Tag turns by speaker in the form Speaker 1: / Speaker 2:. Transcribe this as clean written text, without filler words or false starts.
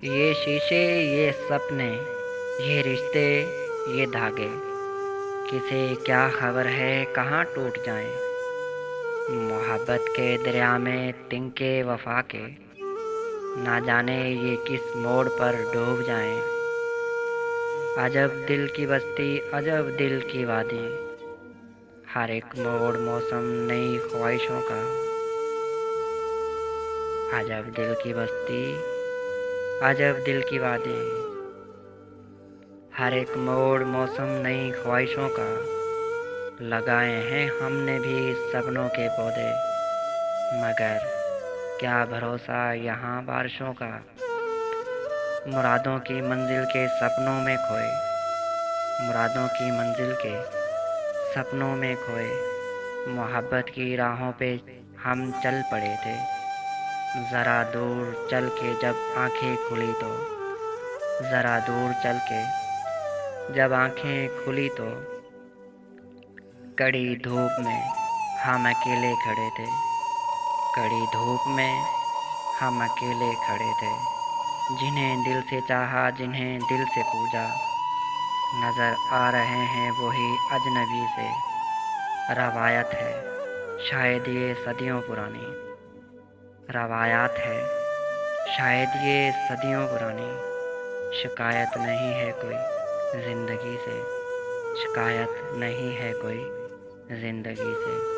Speaker 1: ये शीशे, ये सपने, ये रिश्ते, ये धागे, किसे क्या खबर है कहाँ टूट जाएं। मोहब्बत के दरिया में तिनके वफा के, ना जाने ये किस मोड़ पर डूब जाएं। अजब दिल की बस्ती, अजब दिल की वादी, हर एक मोड़ मौसम नई ख्वाहिशों का। अजब दिल की बस्ती, अजब दिल की वादी, हर एक मोड़ मौसम नई ख्वाहिशों का। लगाए हैं हमने भी सपनों के पौधे, मगर क्या भरोसा यहाँ बारिशों का। मुरादों की मंजिल के सपनों में खोए, मुरादों की मंजिल के सपनों में खोए, मोहब्बत की राहों पे हम चल पड़े थे। ज़रा दूर चल के जब आंखें खुली तो, ज़रा दूर चल के जब आंखें खुली तो, कड़ी धूप में हम अकेले खड़े थे। कड़ी धूप में हम अकेले खड़े थे, जिन्हें दिल से चाहा, जिन्हें दिल से पूजा। नज़र आ रहे हैं वही अजनबी से, रवायत है शायद ये सदियों पुरानी। रवायात है शायद ये सदियों पुरानी। शिकायत नहीं है कोई ज़िंदगी से, शिकायत नहीं है कोई ज़िंदगी से।